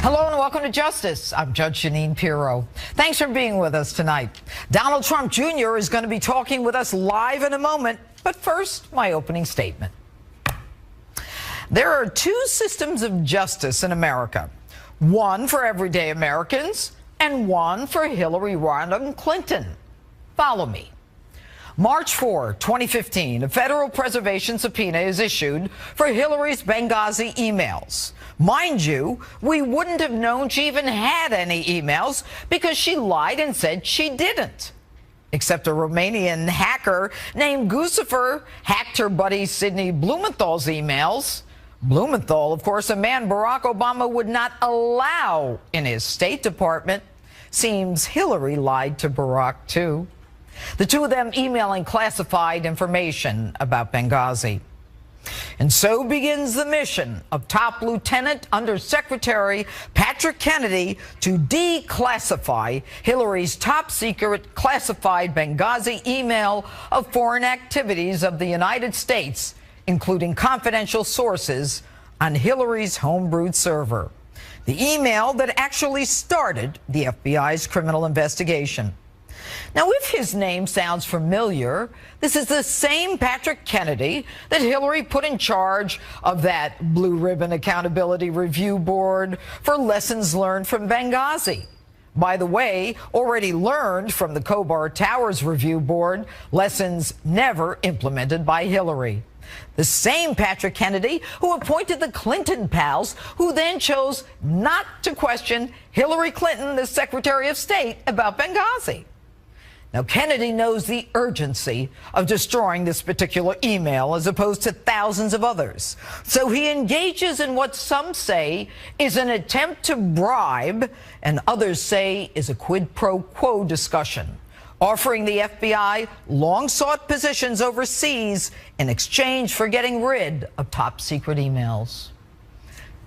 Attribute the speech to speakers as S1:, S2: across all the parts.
S1: Hello and welcome to Justice. I'm Judge Jeanine Pirro. Thanks for being with us tonight. Donald Trump Jr. is going to be talking with us live in a moment, but first, my opening statement. There are two systems of justice in America, one for everyday Americans and one for Hillary Rodham Clinton. Follow me. March 4, 2015, a federal preservation subpoena is issued for Hillary's Benghazi emails. Mind you, we wouldn't have known she even had any emails because she lied and said she didn't. Except a Romanian hacker named Guccifer hacked her buddy Sidney Blumenthal's emails. Blumenthal, of course, a man Barack Obama would not allow in his State Department. Seems Hillary lied to Barack, too. The two of them emailing classified information about Benghazi. And so begins the mission of Top Lieutenant Undersecretary Patrick Kennedy to declassify Hillary's top-secret classified Benghazi email of foreign activities of the United States, including confidential sources on Hillary's homebrewed server. The email that actually started the FBI's criminal investigation. Now, if his name sounds familiar, this is the same Patrick Kennedy that Hillary put in charge of that Blue Ribbon Accountability Review Board for lessons learned from Benghazi. By the way, already learned from the Khobar Towers Review Board, lessons never implemented by Hillary. The same Patrick Kennedy who appointed the Clinton pals, who then chose not to question Hillary Clinton, the Secretary of State, about Benghazi. Now, Kennedy knows the urgency of destroying this particular email as opposed to thousands of others. So he engages in what some say is an attempt to bribe and others say is a quid pro quo discussion, offering the FBI long-sought positions overseas in exchange for getting rid of top-secret emails.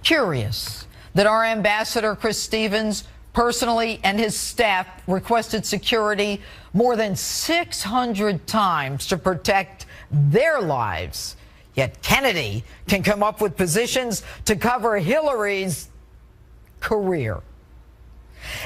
S1: Curious that our ambassador, Chris Stevens, personally and his staff requested security more than 600 times to protect their lives. Yet Kennedy can come up with positions to cover Hillary's career.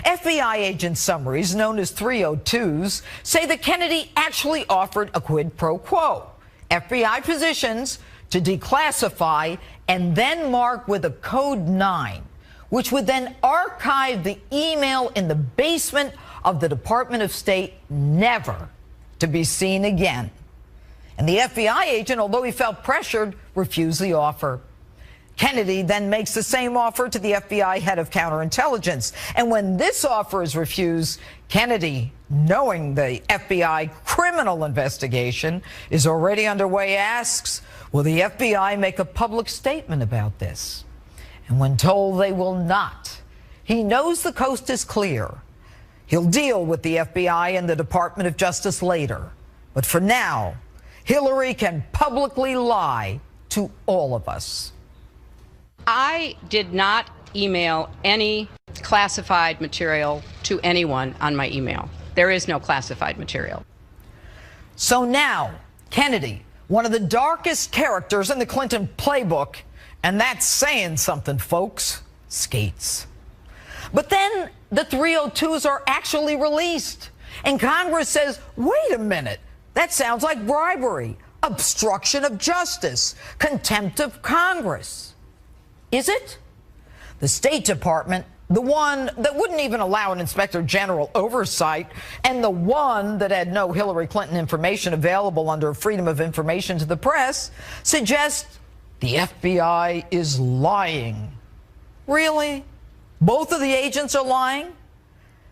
S1: FBI agent summaries, known as 302s, say that Kennedy actually offered a quid pro quo, FBI positions to declassify and then mark with a code 9, which would then archive the email in the basement of the Department of State, never to be seen again. And the FBI agent, although he felt pressured, refused the offer. Kennedy then makes the same offer to the FBI head of counterintelligence. And when this offer is refused, Kennedy, knowing the FBI criminal investigation is already underway, asks, will the FBI make a public statement about this? And when told they will not, he knows the coast is clear. He'll deal with the FBI and the Department of Justice later. But for now, Hillary can publicly lie to all of us.
S2: I did not email any classified material to anyone on my email. There is no classified material.
S1: So now, Kennedy, one of the darkest characters in the Clinton playbook, and that's saying something, folks, skates. But then the 302s are actually released, and Congress says, wait a minute, that sounds like bribery, obstruction of justice, contempt of Congress. Is it? The State Department, the one that wouldn't even allow an inspector general oversight, and the one that had no Hillary Clinton information available under Freedom of Information to the press, suggests the FBI is lying. Really? Both of the agents are lying?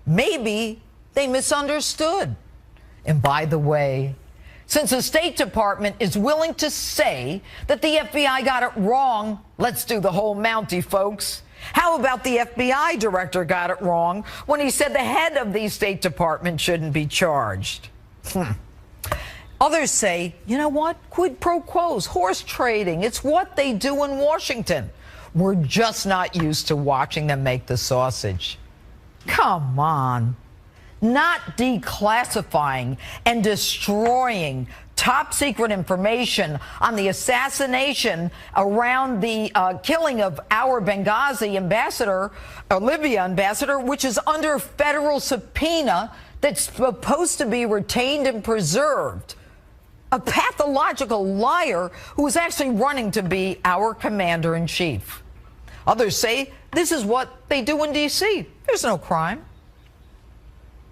S1: Maybe they misunderstood. And by the way, since the State Department is willing to say that the FBI got it wrong, let's do the whole Mountie, folks. How about the FBI director got it wrong when he said the head of the State Department shouldn't be charged? Others say, you know what? Quid pro quos, horse trading. It's what they do in Washington. We're just not used to watching them make the sausage. Come on. Not declassifying and destroying top secret information on the assassination around the killing of our Benghazi ambassador, Libya ambassador, which is under federal subpoena that's supposed to be retained and preserved. A pathological liar who is actually running to be our commander-in-chief. Others say this is what they do in D.C. There's no crime.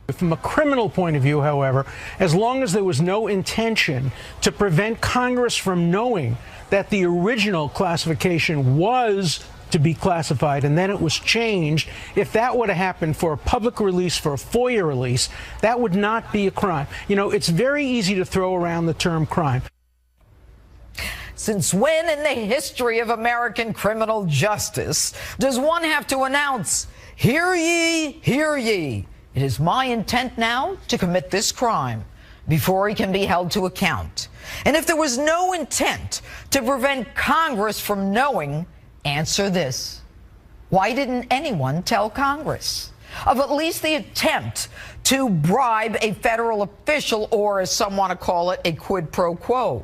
S3: From a criminal point of view, however, as long as there was no intention to prevent Congress from knowing that the original classification was to be classified and then it was changed, if that would have happened for a public release, for a FOIA release, that would not be a crime. You know, it's very easy to throw around the term crime.
S1: Since when in the history of American criminal justice does one have to announce, "Hear ye, hear ye. It is my intent now to commit this crime," before he can be held to account? And if there was no intent to prevent Congress from knowing, answer this: why didn't anyone tell Congress of at least the attempt to bribe a federal official, or as some want to call it, a quid pro quo?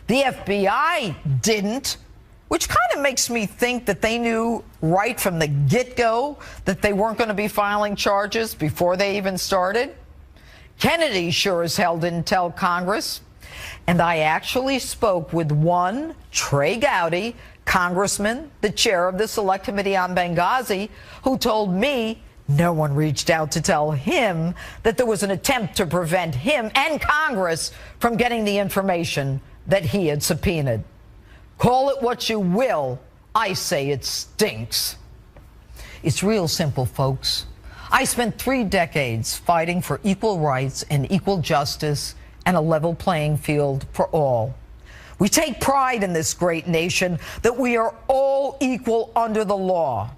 S1: The FBI didn't, which kind of makes me think that they knew right from the get-go that they weren't going to be filing charges before they even started. Kennedy sure as hell didn't tell Congress. And I actually spoke with one Trey Gowdy, congressman, the chair of the Select Committee on Benghazi, who told me no one reached out to tell him that there was an attempt to prevent him and Congress from getting the information that he had subpoenaed. Call it what you will, I say it stinks. It's real simple, folks. I spent 3 decades fighting for equal rights and equal justice and a level playing field for all. We take pride in this great nation that we are all equal under the law.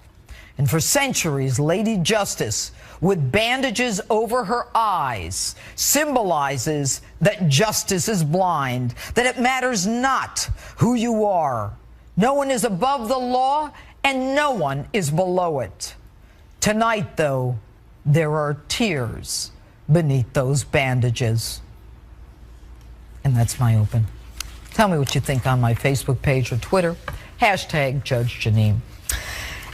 S1: And for centuries, Lady Justice, with bandages over her eyes, symbolizes that justice is blind, that it matters not who you are. No one is above the law, and no one is below it. Tonight, though, there are tears beneath those bandages. And that's my open. Tell me what you think on my Facebook page or Twitter. Hashtag Judge Jeanine.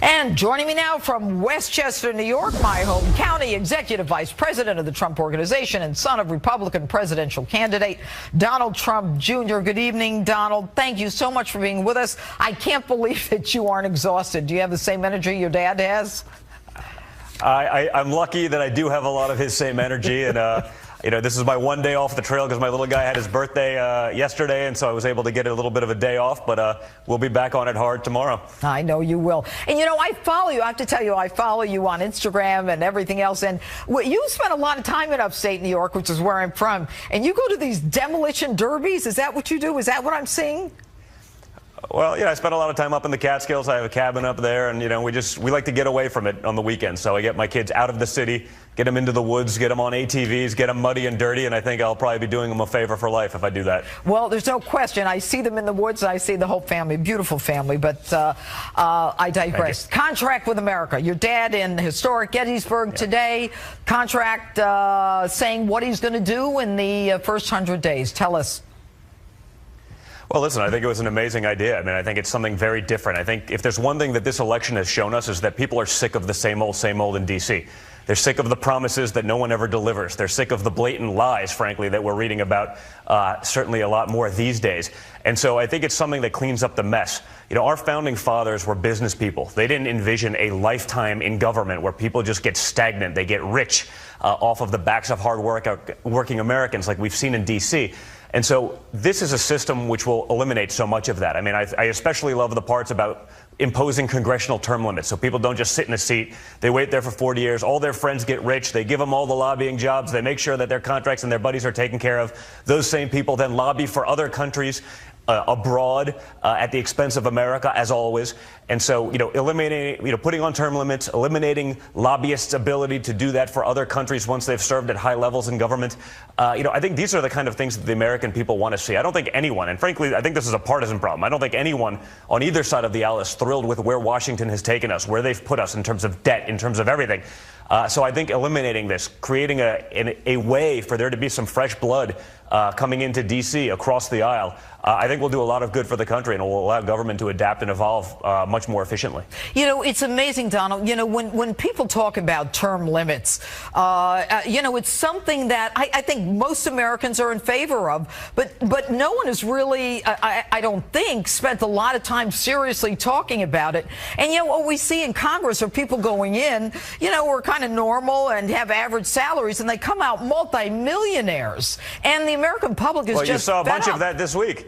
S1: And joining me now from Westchester, New York, my home county, Executive Vice President of the Trump Organization and son of Republican presidential candidate Donald Trump Jr. Good evening, Donald. Thank you so much for being with us. I can't believe that you aren't exhausted. Do you have the same energy your dad has?
S4: I'm lucky that I do have a lot of his same energy, and you know, this is my one day off the trail because my little guy had his birthday yesterday, and so I was able to get a little bit of a day off, but we'll be back on it hard tomorrow. I know you will. And, you know, I follow you. I have to tell you, I follow you on Instagram and everything else, and you spend a lot of time in upstate New York, which is where I'm from, and you go to these demolition derbies. Is that what you do? Is that what I'm seeing? Well, yeah, I spend a lot of time up in the Catskills. I have a cabin up there, and, you know, we like to get away from it on the weekends. So I get my kids out of the city, get them into the woods, get them on ATVs, get them muddy and dirty, and I think I'll probably be doing them a favor for life if I do that. Well, there's no question. I see them in the woods. I see the whole family, beautiful family, but I digress. Contract with America. Your dad in historic Gettysburg today. Contract saying what he's going to do in the first 100 days. Tell us. Well, listen, I think it was an amazing idea. I mean, I think it's something very different. I think if there's one thing that this election has shown us is that people are sick of the same old in D.C. They're sick of the promises that no one ever delivers. They're sick of the blatant lies, frankly, that we're reading about certainly a lot more these days. And so I think it's something that cleans up the mess. You know, our founding fathers were business people. They didn't envision a lifetime in government where people just get stagnant. They get rich off of the backs of working Americans like we've seen in D.C. And so this is a system which will eliminate so much of that. I mean, I especially love the parts about imposing congressional term limits so people don't just sit in a seat. They wait there for 40 years. All their friends get rich. They give them all the lobbying jobs. They make sure that their contracts and their buddies are taken care of. Those same people then lobby for other countries abroad at the expense of America, as always. And so, you know, putting on term limits, eliminating lobbyists' ability to do that for other countries once they've served at high levels in government. I think these are the kind of things that the American people want to see. I don't think anyone, and frankly, I think this is a partisan problem. I don't think anyone on either side of the aisle is thrilled with where Washington has taken us, where they've put us in terms of debt, in terms of everything. So I think eliminating this, creating a way for there to be some fresh blood coming into D.C. across the aisle, I think will do a lot of good for the country and will allow government to adapt and evolve much more efficiently.
S1: You know, it's amazing, Donald. You know, when people talk about term limits, you know, it's something that I think most Americans are in favor of, but no one has really, I don't think, spent a lot of time seriously talking about it. And, you know, what we see in Congress are people going in, you know, who are kind of normal and have average salaries, and they come out multimillionaires. And the American public is
S4: just
S1: just
S4: you saw a bunch
S1: up.
S4: of that this week.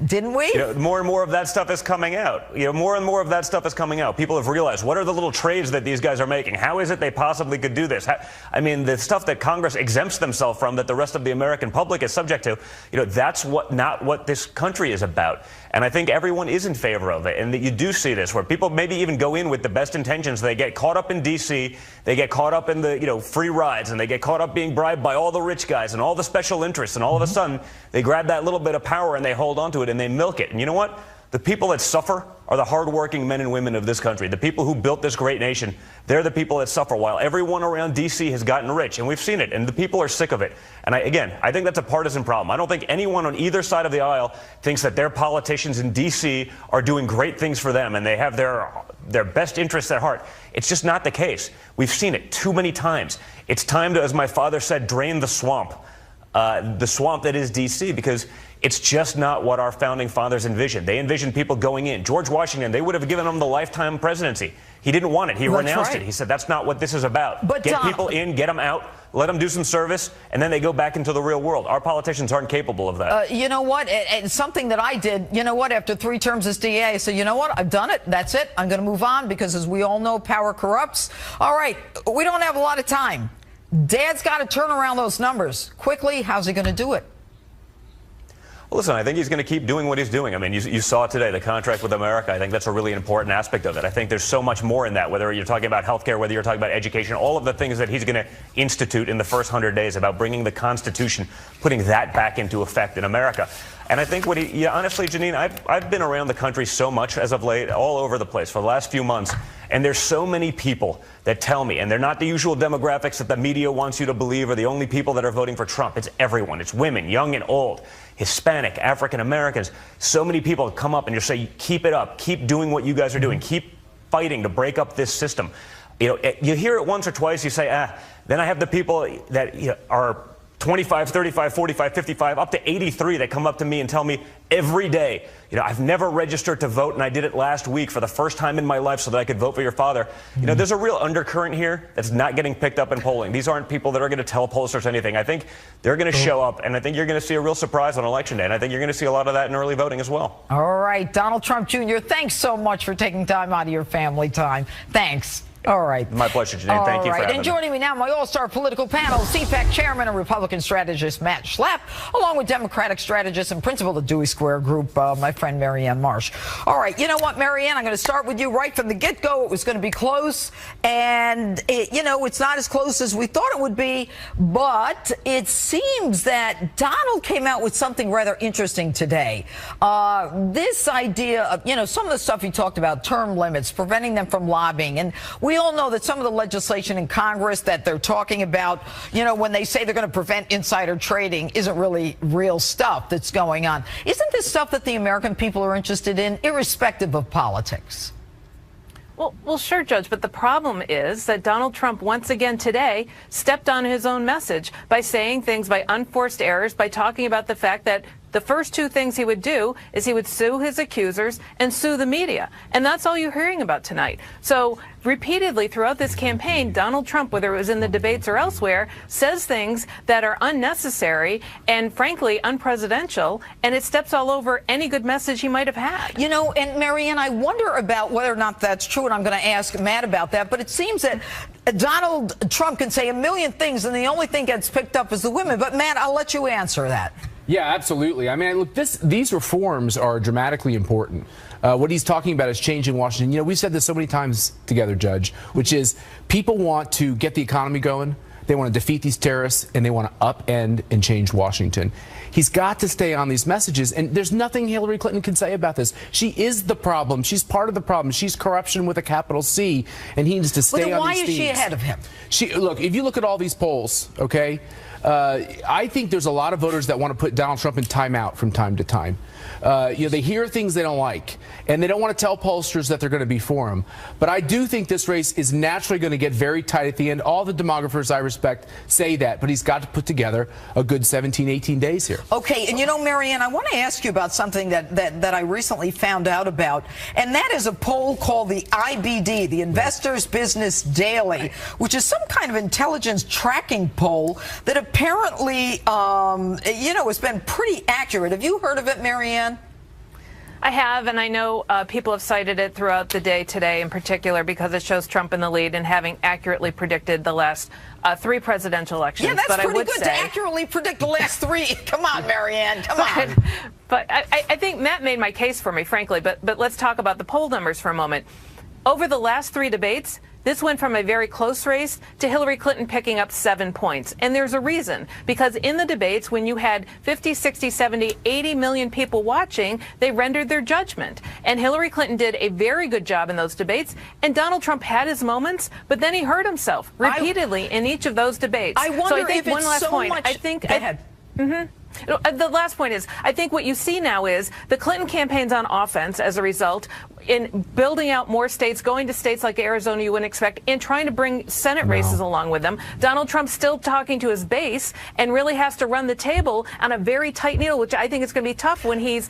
S1: Didn't we?
S4: You know, more and more of that stuff is coming out. You know, more and more of that stuff is coming out. People have realized, what are the little trades that these guys are making? How is it they possibly could do this? I mean, the stuff that Congress exempts themselves from that the rest of the American public is subject to, you know, that's not what this country is about. And I think everyone is in favor of it. And that you do see this where people maybe even go in with the best intentions. They get caught up in D.C. They get caught up in the, you know, free rides, and they get caught up being bribed by all the rich guys and all the special interests. And all of a sudden, they grab that little bit of power and they hold onto it and they milk it. And you know what? The people that suffer are the hardworking men and women of this country. The people who built this great nation, they're the people that suffer while everyone around D.C. has gotten rich. And we've seen it. And the people are sick of it. And I think that's a partisan problem. I don't think anyone on either side of the aisle thinks that their politicians in D.C. are doing great things for them and they have their best interests at heart. It's just not the case. We've seen it too many times. It's time to, as my father said, drain the swamp that is D.C., because it's just not what our founding fathers envisioned. They envisioned people going in. George Washington, they would have given him the lifetime presidency. He didn't want it. He renounced it. He said, that's not what this is about.
S1: But
S4: get people in, get them out, let them do some service, and then they go back into the real world. Our politicians aren't capable of that.
S1: You know what? It's something that I did, you know what, after 3 terms as DA, I said, you know what, I've done it. That's it. I'm going to move on because, as we all know, power corrupts. All right, we don't have a lot of time. Dad's got to turn around those numbers quickly. How's he going to do it?
S4: Well, listen, I think he's going to keep doing what he's doing. I mean, you saw it today, the contract with America. I think that's a really important aspect of it. I think there's so much more in that, whether you're talking about healthcare, whether you're talking about education, all of the things that he's going to institute in the first 100 days about bringing the Constitution, putting that back into effect in America. And I think honestly, Jeanine, I've been around the country so much as of late, all over the place for the last few months, and there's so many people that tell me, and they're not the usual demographics that the media wants you to believe are the only people that are voting for Trump. It's everyone. It's women, young and old, Hispanic, African Americans. So many people come up and just say, keep it up, keep doing what you guys are doing, keep fighting to break up this system. You know, you hear it once or twice, you say, then I have the people that are 25, 35, 45, 55, up to 83 that come up to me and tell me every day, I've never registered to vote, and I did it last week for the first time in my life so that I could vote for your father. There's a real undercurrent here that's not getting picked up in polling. These aren't people that are going to tell pollsters anything. I think they're going to show up, and I think you're going to see a real surprise on Election Day, and I think you're going to see a lot of that in early voting as well.
S1: All right, Donald Trump Jr., thanks so much for taking time out of your family time. Thanks. All right.
S4: My pleasure, Jeanine. Thank you for having me.
S1: And joining me now, my all-star political panel, CPAC Chairman and Republican strategist Matt Schlapp, along with Democratic strategist and principal of the Dewey Square Group, my friend Marianne Marsh. All right, you know what, Marianne, I'm going to start with you right from the get-go. It was going to be close, and, it's not as close as we thought it would be, but it seems that Donald came out with something rather interesting today. This idea of, some of the stuff he talked about, term limits, preventing them from lobbying, and we all know that some of the legislation in Congress that they're talking about, when they say they're going to prevent insider trading, isn't really real stuff that's going on. Isn't this stuff that the American people are interested in, irrespective of politics?
S5: Well, sure, Judge, but the problem is that Donald Trump once again today stepped on his own message by saying things by unforced errors, by talking about the fact that the first two things he would do is he would sue his accusers and sue the media. And that's all you're hearing about tonight. So repeatedly throughout this campaign, Donald Trump, whether it was in the debates or elsewhere, says things that are unnecessary and, frankly, unpresidential, and it steps all over any good message he might have had.
S1: And Marianne, I wonder about whether or not that's true, and I'm going to ask Matt about that, but it seems that Donald Trump can say a million things, and the only thing gets picked up is the women. But, Matt, I'll let you answer that.
S6: Yeah, absolutely. I mean, look, these reforms are dramatically important. What he's talking about is change in Washington. We've said this so many times together, Judge, which is people want to get the economy going. They want to defeat these terrorists, and they want to upend and change Washington. He's got to stay on these messages, and there's nothing Hillary Clinton can say about this. She is the problem. She's part of the problem. She's corruption with a capital C, and he needs to stay on these themes.
S1: Why is she ahead of him?
S6: Look, if you look at all these polls, okay, I think there's a lot of voters that want to put Donald Trump in timeout from time to time. They hear things they don't like, and they don't want to tell pollsters that they're going to be for him. But I do think this race is naturally going to get very tight at the end. All the demographers I respect say that, but he's got to put together a good 17, 18 days here.
S1: Okay, and you know, Marianne, I want to ask you about something that I recently found out about, and that is a poll called the IBD, the Investors Business Daily, which is some kind of intelligence tracking poll that apparently, has been pretty accurate. Have you heard of it, Marianne?
S5: I have, and I know people have cited it throughout the day today in particular because it shows Trump in the lead and having accurately predicted the last 3 presidential elections.
S1: Yeah, that's
S5: but
S1: pretty good to accurately predict the last 3. Come on, Marianne, come on.
S5: But I think Matt made my case for me, frankly, but let's talk about the poll numbers for a moment. Over the last 3 debates, this went from a very close race to Hillary Clinton picking up 7 points. And there's a reason. Because in the debates, when you had 50, 60, 70, 80 million people watching, they rendered their judgment. And Hillary Clinton did a very good job in those debates. And Donald Trump had his moments, but then he hurt himself repeatedly in each of those debates.
S1: I wonder if
S5: one
S1: it's
S5: last
S1: so
S5: point.
S1: much.
S5: I think.
S1: Go ahead.
S5: The last point is, I think what you see now is the Clinton campaign's on offense as a result in building out more states, going to states like Arizona you wouldn't expect, and trying to bring Senate races along with them. Donald Trump's still talking to his base and really has to run the table on a very tight needle, which I think is going to be tough when he's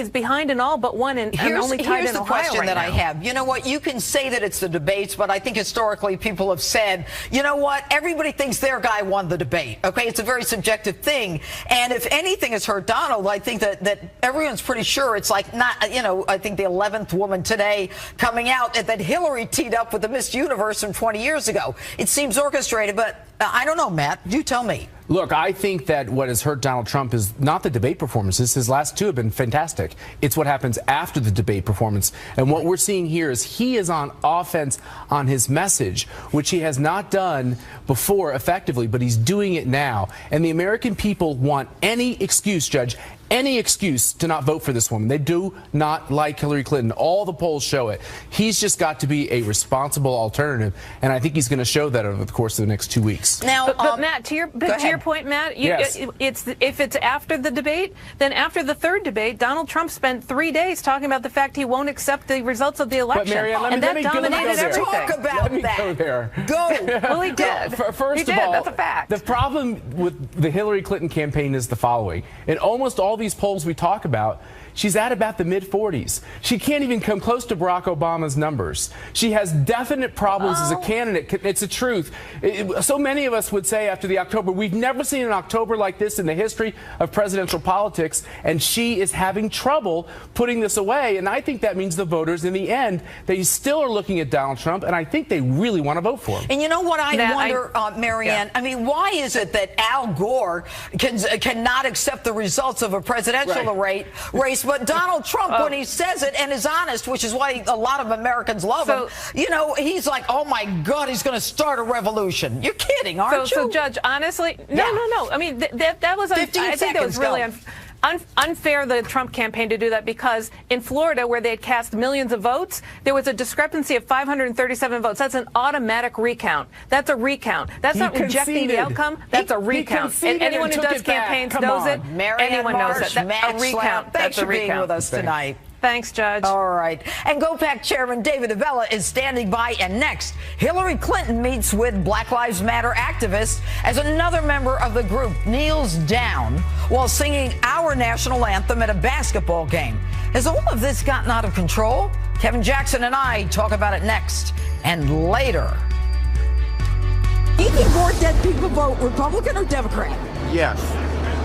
S5: behind in all but one and only tied in Ohio right now. Here's the question that I have. You know what? You can say that it's the debates, but I think historically people have said, you know what? Everybody thinks their guy won the debate. Okay, it's a very subjective thing. And if anything has hurt Donald, I think that everyone's pretty sure it's like not, I think the 11th woman today coming out that Hillary teed up with the Miss Universe from 20 years ago. It seems orchestrated, but I don't know, Matt. You tell me.
S6: Look, I think that what has hurt Donald Trump is not the debate performances. His last 2 have been fantastic. It's what happens after the debate performance. And what we're seeing here is he is on offense on his message, which he has not done before effectively, but he's doing it now. And the American people want any excuse, Judge, any excuse to not vote for this woman. They do not like Hillary Clinton. All the polls show it. He's just got to be a responsible alternative, and I think he's going to show that over the course of the next 2 weeks.
S5: Now, but Matt, to your point, Matt,
S6: yes.
S5: If it's after the debate, then after the 3rd debate, Donald Trump spent 3 days talking about the fact he won't accept the results of the election,
S6: but Marianne,
S5: that dominated everything.
S1: Talk about
S6: let me
S1: that.
S6: Go there.
S1: Go.
S5: Well, he did.
S6: First of all,
S5: that's a fact.
S6: The problem with the Hillary Clinton campaign is the following. In almost all these polls we talk about, she's at about the mid-40s. She can't even come close to Barack Obama's numbers. She has definite problems as a candidate. It's the truth. So many of us would say after the October, we've never seen an October like this in the history of presidential politics, and she is having trouble putting this away. And I think that means the voters, in the end, they still are looking at Donald Trump, and I think they really want to vote for him.
S1: And you know what I wonder, Marianne? Yeah. I mean, why is it that Al Gore cannot accept the results of a presidential race, but Donald Trump, when he says it and is honest, which is why a lot of Americans love him, he's like, oh my God, he's going to start a revolution. You're kidding, aren't you?
S5: So, Judge, honestly, no. I mean, that was, I think that was really unfair, the Trump campaign, to do that, because in Florida, where they had cast millions of votes, there was a discrepancy of 537 votes. That's an automatic recount. That's a recount. That's not rejecting the outcome. That's a recount. And anyone who does campaigns knows it. Anyone knows it. A recount.
S1: Thanks for being with us tonight.
S5: Thanks, Judge.
S1: All right. And GOPAC Chairman David Avella is standing by. And next, Hillary Clinton meets with Black Lives Matter activists as another member of the group kneels down while singing our national anthem at a basketball game. Has all of this gotten out of control? Kevin Jackson and I talk about it next and later.
S7: Do you think more dead people vote Republican or Democrat?
S8: Yes.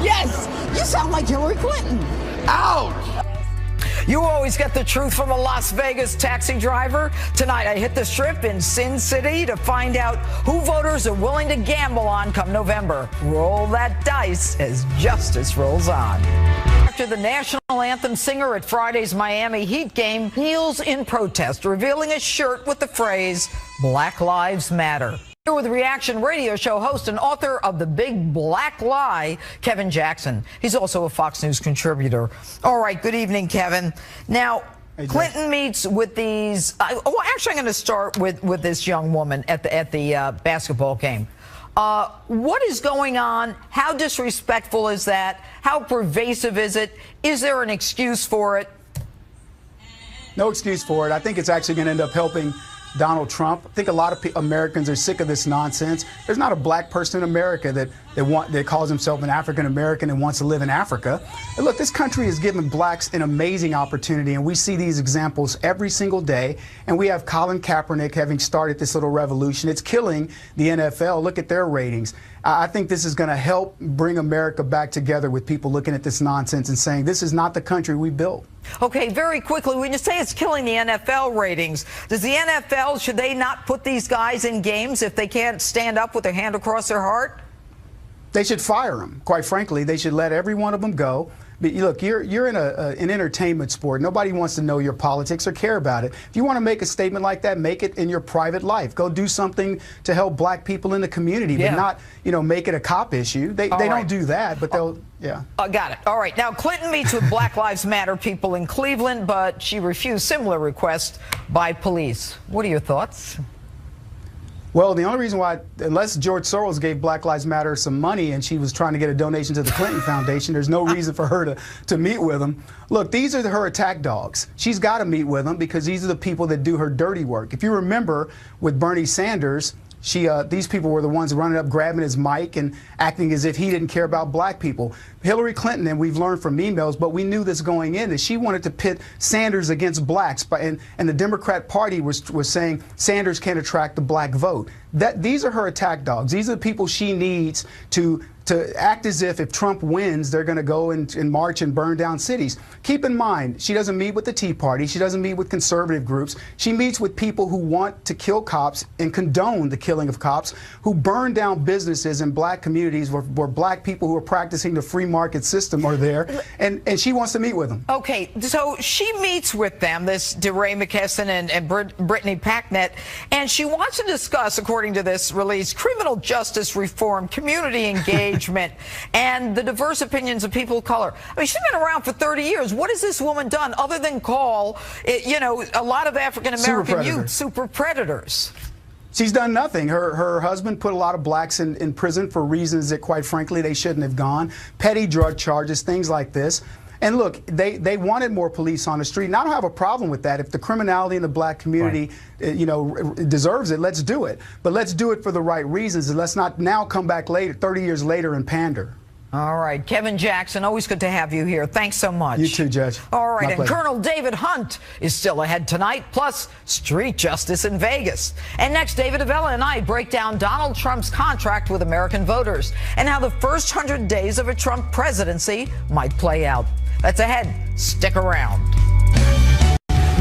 S7: Yes! You sound like Hillary Clinton.
S8: Ouch!
S1: You always get the truth from a Las Vegas taxi driver. Tonight, I hit the strip in Sin City to find out who voters are willing to gamble on come November. Roll that dice as justice rolls on. After the national anthem singer at Friday's Miami Heat game kneels in protest, revealing a shirt with the phrase, Black Lives Matter. Here with Reaction Radio Show host and author of The Big Black Lie, Kevin Jackson. He's also a Fox News contributor. All right, good evening, Kevin. Now, Clinton meets with these. Actually, I'm going to start with this young woman at the basketball game. What is going on? How disrespectful is that? How pervasive is it? Is there an excuse for it?
S8: No excuse for it. I think it's actually going to end up helping Donald Trump. I think a lot of Americans are sick of this nonsense. There's not a black person in America that calls himself an African American and wants to live in Africa. And look, this country has given blacks an amazing opportunity, and we see these examples every single day. And we have Colin Kaepernick having started this little revolution. It's killing the NFL. Look at their ratings. I think this is going to help bring America back together with people looking at this nonsense and saying this is not the country we built.
S1: Okay, very quickly, when you say it's killing the NFL ratings, does the NFL, should they not put these guys in games if they can't stand up with their hand across their heart?
S8: They should fire them. Quite frankly, they should let every one of them go. But look, you're in an entertainment sport. Nobody wants to know your politics or care about it. If you want to make a statement like that, make it in your private life. Go do something to help black people in the community, but not, make it a cop issue. They don't do that, but they'll, yeah.
S1: Got it. All right. Now, Clinton meets with Black Lives Matter people in Cleveland, but she refused similar requests by police. What are your thoughts?
S8: Well, the only reason why, unless George Soros gave Black Lives Matter some money and she was trying to get a donation to the Clinton Foundation, there's no reason for her to meet with them. Look, these are her attack dogs. She's got to meet with them because these are the people that do her dirty work. If you remember with Bernie Sanders, these people were the ones running up, grabbing his mic and acting as if he didn't care about black people. Hillary Clinton, and we've learned from emails, but we knew this going in, that she wanted to pit Sanders against blacks, and the Democrat Party was saying Sanders can't attract the black vote. These are her attack dogs. These are the people she needs to act as if Trump wins, they're going to go and march and burn down cities. Keep in mind, she doesn't meet with the Tea Party. She doesn't meet with conservative groups. She meets with people who want to kill cops and condone the killing of cops, who burn down businesses in black communities where black people who are practicing the free market system are there, and she wants to meet with them.
S1: Okay, so she meets with them, this DeRay McKesson and Brittany Packnett, and she wants to discuss, according to this release, criminal justice reform, community engagement, and the diverse opinions of people of color. I mean, she's been around for 30 years. What has this woman done other than call, a lot of African-American youth super predators?
S8: She's done nothing. Her husband put a lot of blacks in prison for reasons that, quite frankly, they shouldn't have gone. Petty drug charges, things like this. And look, they wanted more police on the street, and I don't have a problem with that. If the criminality in the black community, deserves it, let's do it. But let's do it for the right reasons, and let's not now come back later, 30 years later, and pander. All
S1: right, Kevin Jackson, always good to have you here. Thanks so much.
S8: You too, Judge.
S1: All right, and Colonel David Hunt is still ahead tonight, plus street justice in Vegas. And next, David Avella and I break down Donald Trump's contract with American voters and how the first 100 days of a Trump presidency might play out. That's ahead. Stick around.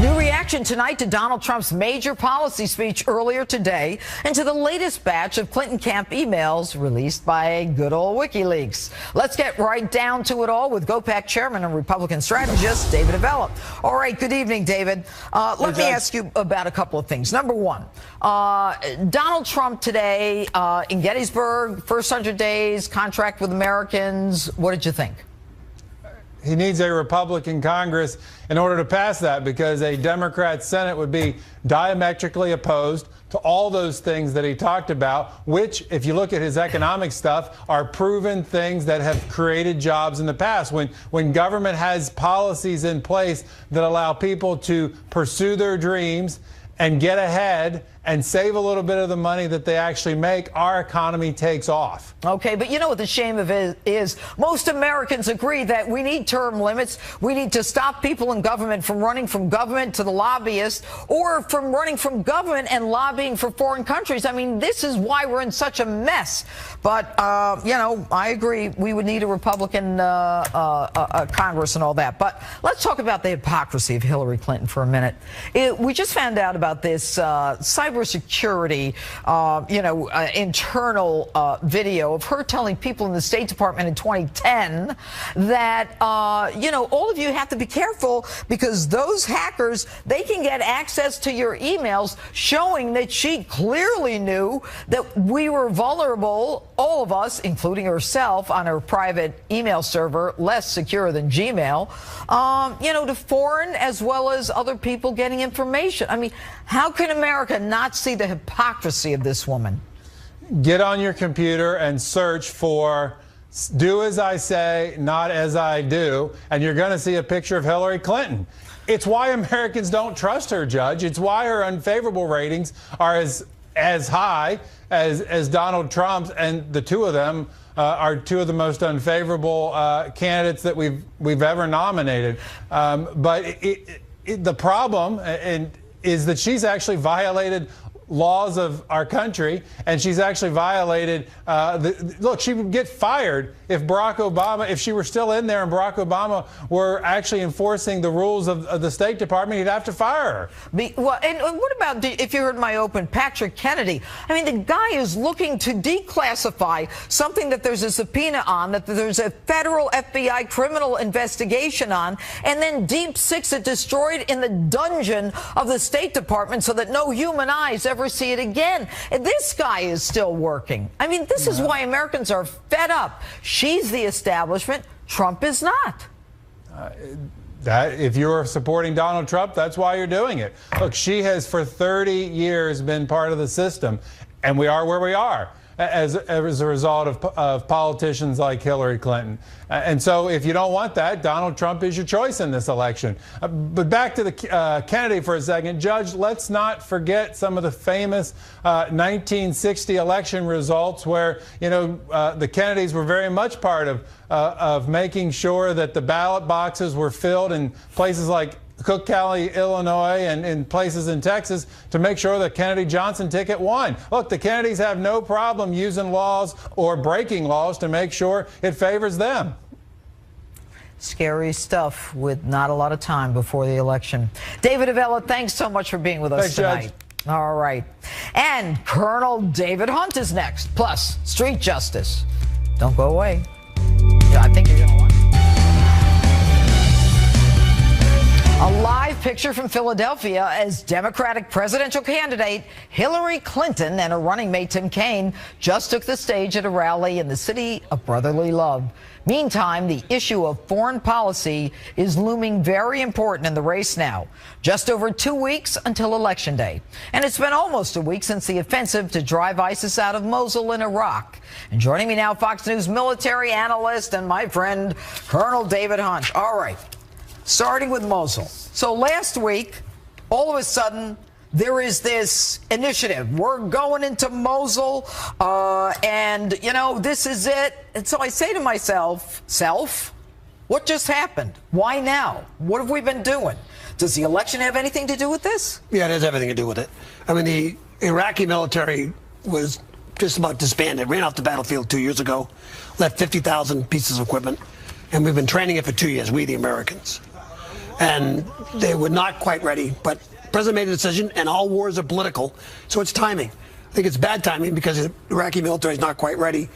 S1: New reaction tonight to Donald Trump's major policy speech earlier today and to the latest batch of Clinton camp emails released by good old WikiLeaks. Let's get right down to it all with GOPAC chairman and Republican strategist David Avella. All right, good evening, David. Let me ask you about a couple of things. Number one, Donald Trump today in Gettysburg, first 100 days, contract with Americans. What did you think?
S9: He needs a Republican Congress in order to pass that, because a Democrat Senate would be diametrically opposed to all those things that he talked about, which, if you look at his economic stuff, are proven things that have created jobs in the past. When government has policies in place that allow people to pursue their dreams and get ahead and save a little bit of the money that they actually make, our economy takes off.
S1: Okay, but you know what the shame of it is? Most Americans agree that we need term limits. We need to stop people in government from running from government to the lobbyists, or from running from government and lobbying for foreign countries. I mean, this is why we're in such a mess. But, I agree. We would need a Republican Congress and all that. But let's talk about the hypocrisy of Hillary Clinton for a minute. We just found out about about this cybersecurity, internal video of her telling people in the State Department in 2010 that, all of you have to be careful because those hackers, they can get access to your emails, showing that she clearly knew that we were vulnerable, all of us, including herself, on her private email server, less secure than Gmail, to foreign as well as other people getting information. I mean, how can America not see the hypocrisy of this woman?
S9: Get on your computer and search for "do as I say, not as I do," and you're going to see a picture of Hillary Clinton. It's why Americans don't trust her, Judge. It's why her unfavorable ratings are as high as Donald Trump's, and the two of them are two of the most unfavorable candidates that we've ever nominated. But the problem is that she's actually violated laws of our country, and she's actually violated look, she would get fired if if she were still in there and Barack Obama were actually enforcing the rules of the State Department, he'd have to fire her.
S1: Well, and what about, if you heard my open, Patrick Kennedy? I mean, the guy is looking to declassify something that there's a subpoena on, that there's a federal FBI criminal investigation on, and then Deep Six it destroyed in the dungeon of the State Department so that no human eyes ever see it again. And this guy is still working. I mean, this is why Americans are fed up. She's the establishment. Trump is not.
S9: If you're supporting Donald Trump, that's why you're doing it. Look, she has for 30 years been part of the system, and we are where we are as a result of politicians like Hillary Clinton. And so if you don't want that, Donald Trump is your choice in this election. But back to the Kennedy for a second. Judge, let's not forget some of the famous 1960 election results where, the Kennedys were very much part of making sure that the ballot boxes were filled in places like Cook County, Illinois, and in places in Texas to make sure the Kennedy-Johnson ticket won. Look, the Kennedys have no problem using laws or breaking laws to make sure it favors them.
S1: Scary stuff with not a lot of time before the election. David Avella, thanks so much for being with us tonight.
S9: Judge.
S1: All right. And Colonel David Hunt is next, plus street justice. Don't go away. I think you're going to want it. A live picture from Philadelphia as Democratic presidential candidate Hillary Clinton and her running mate Tim Kaine just took the stage at a rally in the city of brotherly love. Meantime, the issue of foreign policy is looming very important in the race now. Just over 2 weeks until Election Day. And it's been almost a week since the offensive to drive ISIS out of Mosul in Iraq. And joining me now, Fox News military analyst and my friend, Colonel David Hunt. All right. Starting with Mosul. So last week, all of a sudden, there is this initiative. We're going into Mosul, and, this is it. And so I say to myself, what just happened? Why now? What have we been doing? Does the election have anything to do with this?
S10: Yeah, it has everything to do with it. I mean, the Iraqi military was just about disbanded, ran off the battlefield 2 years ago, left 50,000 pieces of equipment, and we've been training it for 2 years, we the Americans. And they were not quite ready, but the president made a decision, and all wars are political, so it's timing. I think it's bad timing because the Iraqi military is not quite ready,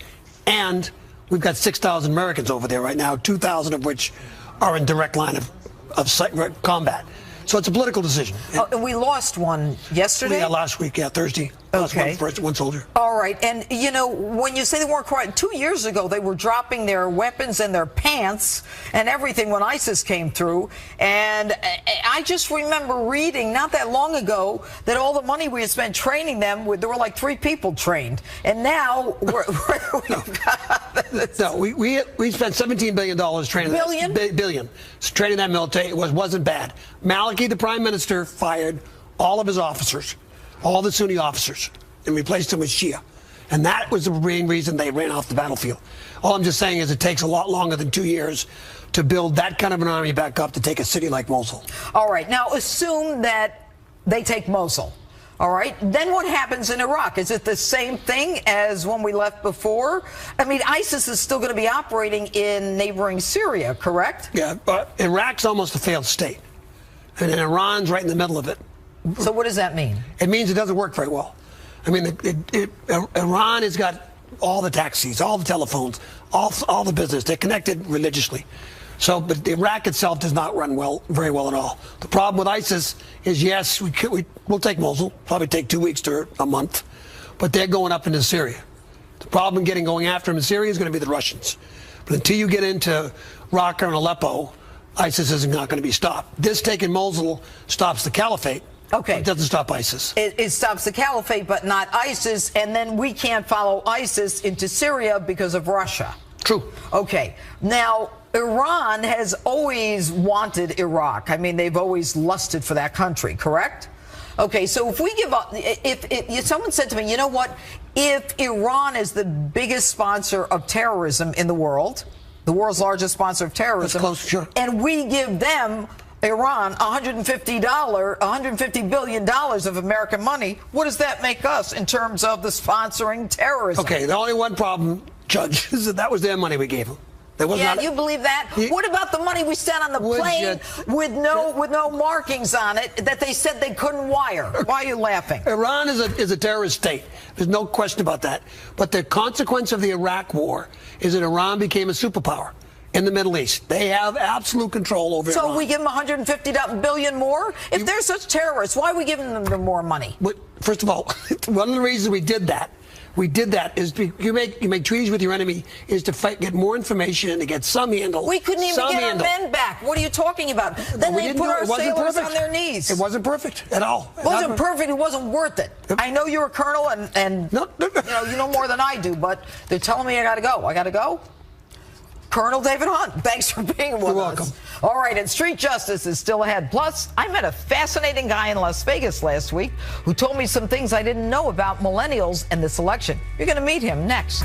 S10: and we've got 6,000 Americans over there right now, 2,000 of which are in direct line of combat. So it's a political decision.
S1: And we lost one yesterday?
S10: Yeah, last week, Thursday.
S1: Okay.
S10: One soldier.
S1: All right. And, when you say they weren't quite, 2 years ago, they were dropping their weapons and their pants and everything when ISIS came through. And I just remember reading not that long ago that all the money we had spent training them, there were like 3 people trained. And now we
S10: spent $17 billion training billion training that military. It wasn't bad. Maliki, the prime minister, fired all of his officers, all the Sunni officers, and replaced them with Shia. And that was the main reason they ran off the battlefield. All I'm just saying is it takes a lot longer than 2 years to build that kind of an army back up to take a city like Mosul.
S1: All right. Now, assume that they take Mosul. All right. Then what happens in Iraq? Is it the same thing as when we left before? I mean, ISIS is still going to be operating in neighboring Syria, correct?
S10: Yeah, but Iraq's almost a failed state. And then Iran's right in the middle of it.
S1: So what does that mean?
S10: It means it doesn't work very well. I mean, Iran has got all the taxis, all the telephones, all the business. They're connected religiously. So, but Iraq itself does not run very well at all. The problem with ISIS is, yes, we'll take Mosul, probably take 2 weeks to a month, but they're going up into Syria. The problem going after them in Syria is going to be the Russians. But until you get into Raqqa and Aleppo, ISIS is not going to be stopped. This taking Mosul stops the caliphate.
S1: Okay.
S10: It doesn't stop ISIS.
S1: It stops the caliphate, but not ISIS, and then we can't follow ISIS into Syria because of Russia.
S10: True.
S1: Okay. Now, Iran has always wanted Iraq. I mean, they've always lusted for that country, correct? Okay, so if we give up, if someone said to me, you know what, if Iran is the biggest sponsor of terrorism in the world's largest sponsor of terrorism,
S10: that's close, sure.
S1: And we give them, Iran, $150 billion of American money, what does that make us in terms of the sponsoring terrorism?
S10: Okay, the only one problem, Judge, is that was their money we gave them.
S1: Yeah, you believe that? What about the money we sent on the plane with no markings on it that they said they couldn't wire? Why are you laughing?
S10: Iran is a terrorist state. There's no question about that. But the consequence of the Iraq war is that Iran became a superpower in the Middle East. They have absolute control over Iran.
S1: So we give them $150 billion more? If they're such terrorists, why are we giving them more money?
S10: But first of all, one of the reasons we did that is you make treaties with your enemy is to get more information, to get some handle.
S1: We couldn't even get our men back. What are you talking about? Then they put our sailors on their knees.
S10: It wasn't perfect at all.
S1: It wasn't perfect. It wasn't worth it. I know you're a colonel, and you know more than I do, but they're telling me I got to go. I got to go. Colonel David Hunt, thanks for being with us.
S10: You're welcome.
S1: All right, and street justice is still ahead. Plus, I met a fascinating guy in Las Vegas last week who told me some things I didn't know about millennials and this election. You're going to meet him next.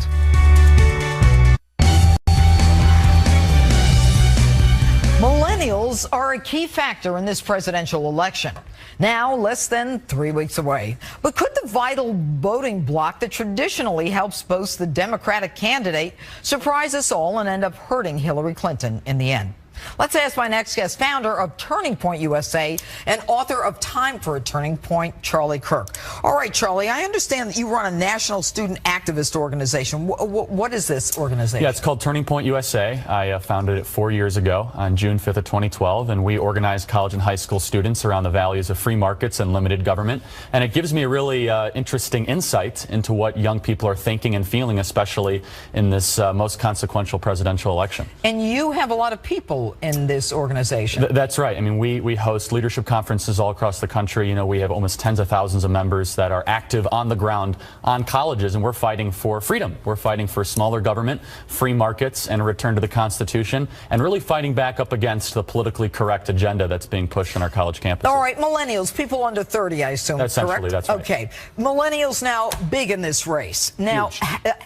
S1: Millennials are a key factor in this presidential election. Now, less than 3 weeks away. But could the vital voting bloc that traditionally helps boast the Democratic candidate surprise us all and end up hurting Hillary Clinton in the end? Let's ask my next guest, founder of Turning Point USA and author of Time for a Turning Point, Charlie Kirk. All right, Charlie, I understand that you run a national student activist organization. What is this organization?
S11: Yeah, it's called Turning Point USA. I founded it 4 years ago on June 5th of 2012, and we organize college and high school students around the values of free markets and limited government. And it gives me a really interesting insight into what young people are thinking and feeling, especially in this most consequential presidential election.
S1: And you have a lot of people in this organization.
S11: That's right. I mean, we host leadership conferences all across the country. You know, we have almost tens of thousands of members that are active on the ground on colleges, and we're fighting for freedom. We're fighting for smaller government, free markets, and a return to the Constitution, and really fighting back up against the politically correct agenda that's being pushed on our college campuses.
S1: All right, millennials, people under 30, I assume,
S11: essentially,
S1: correct?
S11: That's right.
S1: Okay, millennials now big in this race. Now,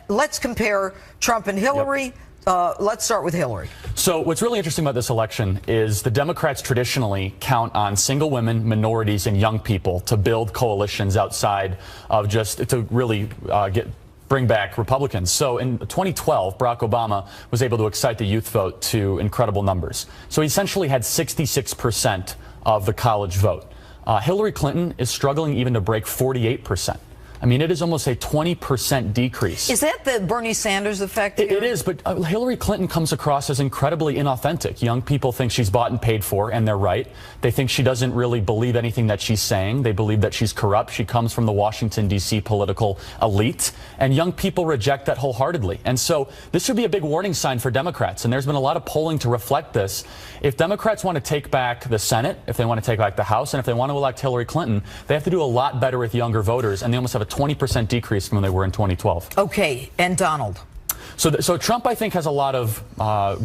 S1: let's compare Trump and Hillary. Yep. Let's start with Hillary.
S11: So what's really interesting about this election is the Democrats traditionally count on single women, minorities, and young people to build coalitions outside of just to really bring back Republicans. So in 2012, Barack Obama was able to excite the youth vote to incredible numbers. So he essentially had 66% of the college vote. Hillary Clinton is struggling even to break 48%. I mean, it is almost a 20% decrease.
S1: Is that the Bernie Sanders effect?
S11: It is, but Hillary Clinton comes across as incredibly inauthentic. Young people think she's bought and paid for, and they're right. They think she doesn't really believe anything that she's saying. They believe that she's corrupt. She comes from the Washington, D.C. political elite, and young people reject that wholeheartedly. And so this should be a big warning sign for Democrats, and there's been a lot of polling to reflect this. If Democrats want to take back the Senate, if they want to take back the House, and if they want to elect Hillary Clinton, they have to do a lot better with younger voters, and they almost have a 20% decrease from when they were in 2012.
S1: Okay, and Donald?
S11: So Trump, I think, has a lot of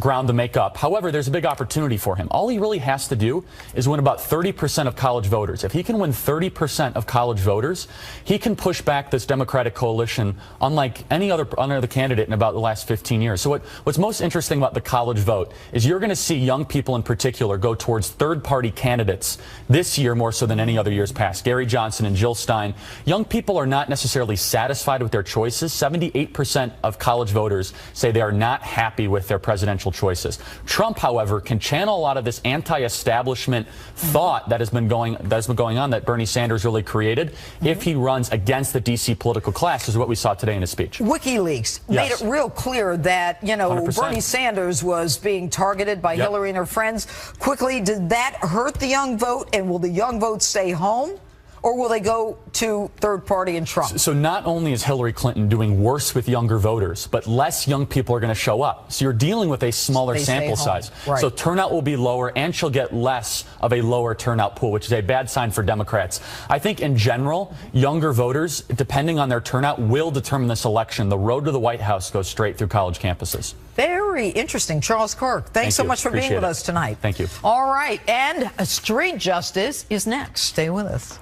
S11: ground to make up. However, there's a big opportunity for him. All he really has to do is win about 30% of college voters. If he can win 30% of college voters, he can push back this Democratic coalition unlike any other candidate in about the last 15 years. So what's most interesting about the college vote is you're going to see young people in particular go towards third-party candidates this year more so than any other years past. Gary Johnson and Jill Stein. Young people are not necessarily satisfied with their choices. 78% of college voters voters say they are not happy with their presidential choices. Trump, however, can channel a lot of this anti-establishment thought that has been going on that Bernie Sanders really created if he runs against the D.C. political class, is what we saw today in his speech.
S1: WikiLeaks made it real clear that, 100%. Bernie Sanders was being targeted by Hillary and her friends. Quickly, did that hurt the young vote, and will the young vote stay home? Or will they go to third party and Trump?
S11: So not only is Hillary Clinton doing worse with younger voters, but less young people are going to show up. So you're dealing with a smaller sample size.
S1: Right.
S11: So turnout will be lower, and she'll get less of a lower turnout pool, which is a bad sign for Democrats. I think in general, younger voters, depending on their turnout, will determine this election. The road to the White House goes straight through college campuses.
S1: Very interesting. Charles Kirk, thanks so much for being with us tonight.
S11: Thank you.
S1: All right, and Street Justice is next. Stay with us.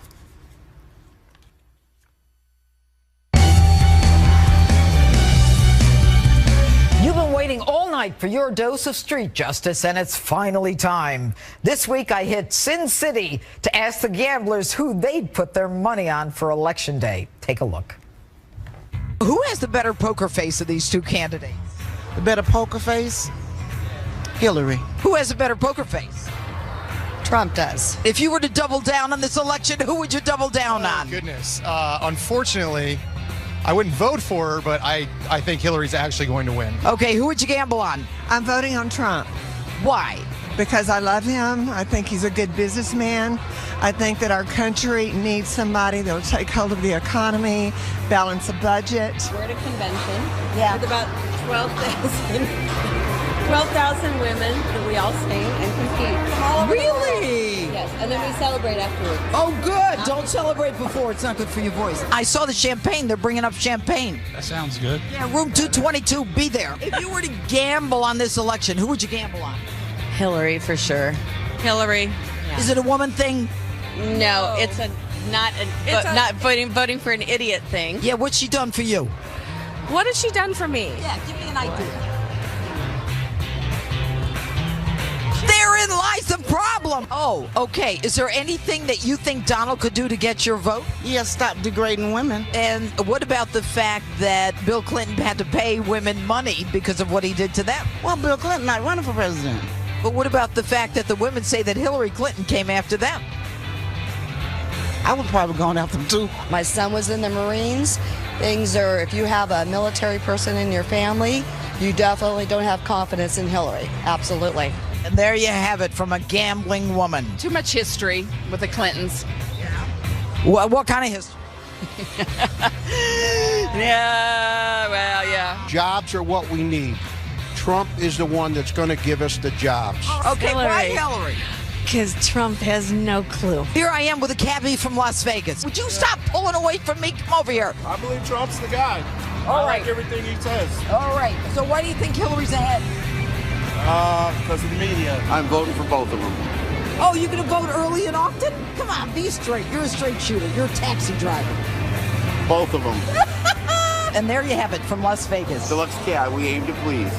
S1: You've been waiting all night for your dose of street justice, and it's finally time. This week, I hit Sin City to ask the gamblers who they'd put their money on for Election Day. Take a look. Who has the better poker face of these two candidates?
S12: The better poker face? Hillary.
S1: Who has a better poker face?
S13: Trump does.
S1: If you were to double down on this election, who would you double down on?
S14: Goodness. Unfortunately, I wouldn't vote for her, but I think Hillary's actually going to win.
S1: Okay, who would you gamble on?
S15: I'm voting on Trump.
S1: Why?
S15: Because I love him. I think he's a good businessman. I think that our country needs somebody that will take hold of the economy, balance the budget.
S16: We're at a convention with about 12,000 women that we all sing and compete.
S1: Really?
S16: Yes, and then we celebrate afterwards.
S1: Oh, good. Don't celebrate before. It's not good for your voice. I saw the champagne. They're bringing up champagne.
S14: That sounds good.
S1: Yeah, room 222. Be there. If you were to gamble on this election, who would you gamble on?
S16: Hillary, for sure.
S13: Hillary.
S16: Yeah.
S1: Is it a woman thing?
S16: No, it's not voting for an idiot thing.
S1: Yeah, what's she done for you?
S13: What has she done for me?
S1: Yeah, give me an idea. Therein lies the problem. Oh, okay. Is there anything that you think Donald could do to get your vote?
S12: Yeah, stop degrading women.
S1: And what about the fact that Bill Clinton had to pay women money because of what he did to them?
S12: Well, Bill Clinton not running for president.
S1: But what about the fact that the women say that Hillary Clinton came after them?
S12: I would probably go after them too.
S13: My son was in the Marines. Things are, if you have a military person in your family, you definitely don't have confidence in Hillary. Absolutely.
S1: And there you have it from a gambling woman.
S17: Too much history with the Clintons.
S1: What kind of history?
S17: Yeah.
S18: Jobs are what we need. Trump is the one that's going to give us the jobs.
S1: Okay,
S16: Hillary.
S1: why Hillary?
S16: Because Trump has no clue.
S1: Here I am with a cabbie from Las Vegas. Would you stop pulling away from me? Come over here.
S18: I believe Trump's the guy.
S1: All
S18: I
S1: right.
S18: like everything he says.
S1: All right. So why do you think Hillary's ahead?
S18: Because of the media. I'm voting for both of them.
S1: Oh, you're going to vote early and often? Come on, be straight. You're a straight shooter. You're a taxi driver.
S18: Both of them.
S1: And there you have it from Las Vegas.
S18: Deluxe Cat, we aim to please.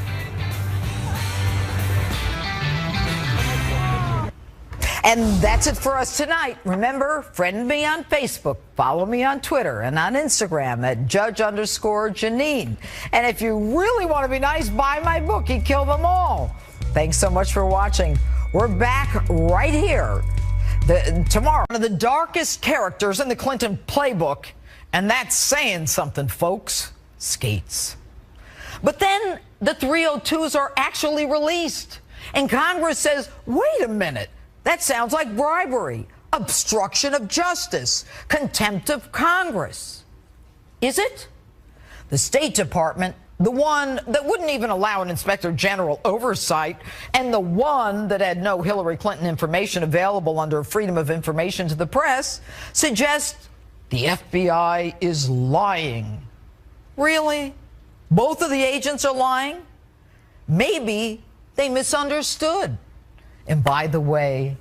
S1: And that's it for us tonight. Remember, friend me on Facebook, follow me on Twitter and on Instagram at Judge_Jeanine. And if you really want to be nice, buy my book, You Kill Them All. Thanks so much for watching. We're back right here tomorrow. One of the darkest characters in the Clinton playbook, and that's saying something, folks, Skates. But then the 302s are actually released, and Congress says, wait a minute. That sounds like bribery, obstruction of justice, contempt of Congress. Is it? The State Department, the one that wouldn't even allow an inspector general oversight, and the one that had no Hillary Clinton information available under Freedom of Information to the press, suggests the FBI is lying. Really? Both of the agents are lying? Maybe they misunderstood. And by the way,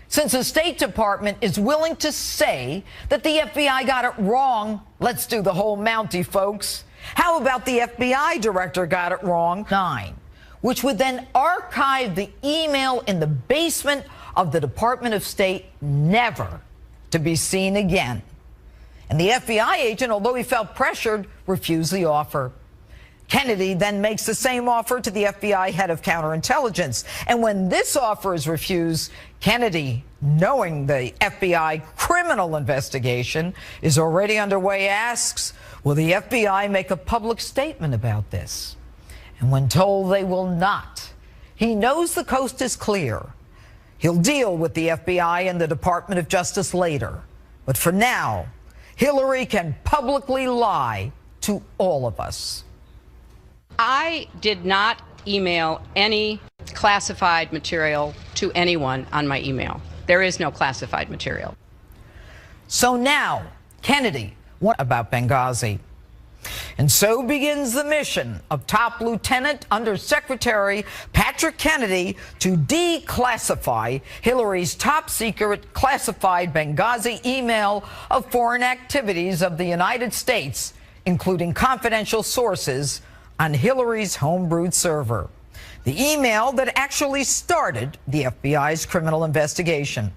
S1: since the State Department is willing to say that the FBI got it wrong, let's do the whole Mountie, folks. How about the FBI director got it wrong? 9, which would then archive the email in the basement of the Department of State, never to be seen again. And the FBI agent, although he felt pressured, refused the offer. Kennedy then makes the same offer to the FBI head of counterintelligence. And when this offer is refused, Kennedy, knowing the FBI criminal investigation is already underway, asks, will the FBI make a public statement about this? And when told they will not, he knows the coast is clear. He'll deal with the FBI and the Department of Justice later. But for now, Hillary can publicly lie to all of us.
S2: I did not email any classified material to anyone on my email. There is no classified material.
S1: So now, Kennedy, what about Benghazi? And so begins the mission of Top Lieutenant Under Secretary Patrick Kennedy to declassify Hillary's top secret classified Benghazi email of foreign activities of the United States, including confidential sources on Hillary's homebrewed server. The email that actually started the FBI's criminal investigation.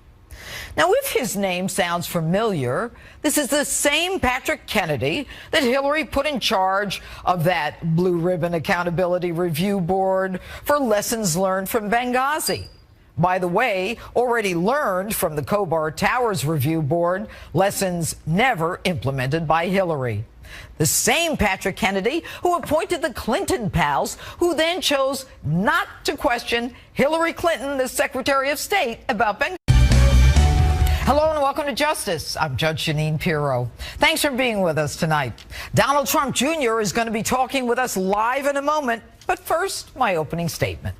S1: Now, if his name sounds familiar, this is the same Patrick Kennedy that Hillary put in charge of that Blue Ribbon Accountability Review Board for lessons learned from Benghazi. By the way, already learned from the Khobar Towers Review Board, lessons never implemented by Hillary. The same Patrick Kennedy who appointed the Clinton pals, who then chose not to question Hillary Clinton, the Secretary of State, about Benghazi. Hello and welcome to Justice. I'm Judge Jeanine Pirro. Thanks for being with us tonight. Donald Trump Jr. is going to be talking with us live in a moment. But first, my opening statement.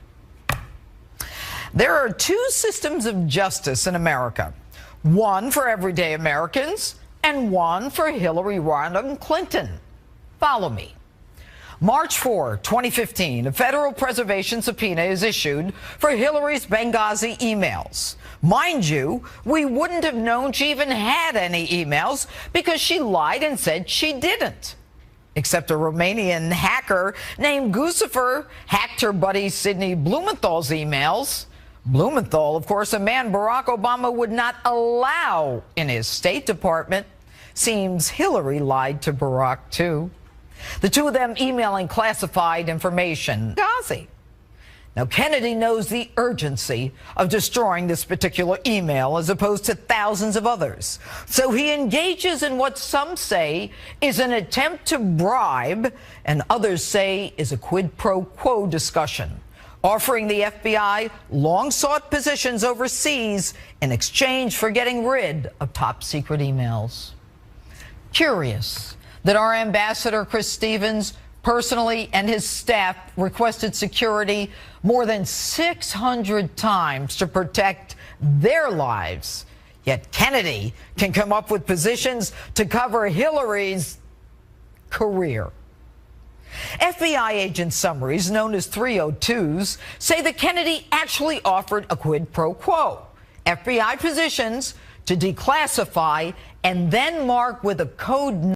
S1: There are two systems of justice in America. One for everyday Americans and one for Hillary Rodham Clinton. Follow me. March 4, 2015, a federal preservation subpoena is issued for Hillary's Benghazi emails. Mind you, we wouldn't have known she even had any emails because she lied and said she didn't. Except a Romanian hacker named Guccifer hacked her buddy Sidney Blumenthal's emails. Blumenthal, of course, a man Barack Obama would not allow in his State Department. Seems Hillary lied to Barack, too. The two of them emailing classified information. Benghazi. Now, Kennedy knows the urgency of destroying this particular email as opposed to thousands of others. So he engages in what some say is an attempt to bribe and others say is a quid pro quo discussion, offering the FBI long-sought positions overseas in exchange for getting rid of top-secret emails. Curious that our ambassador, Chris Stevens, personally and his staff requested security more than 600 times to protect their lives. Yet Kennedy can come up with positions to cover Hillary's career. FBI agent summaries, known as 302s, say that Kennedy actually offered a quid pro quo, FBI positions to declassify and then mark with a code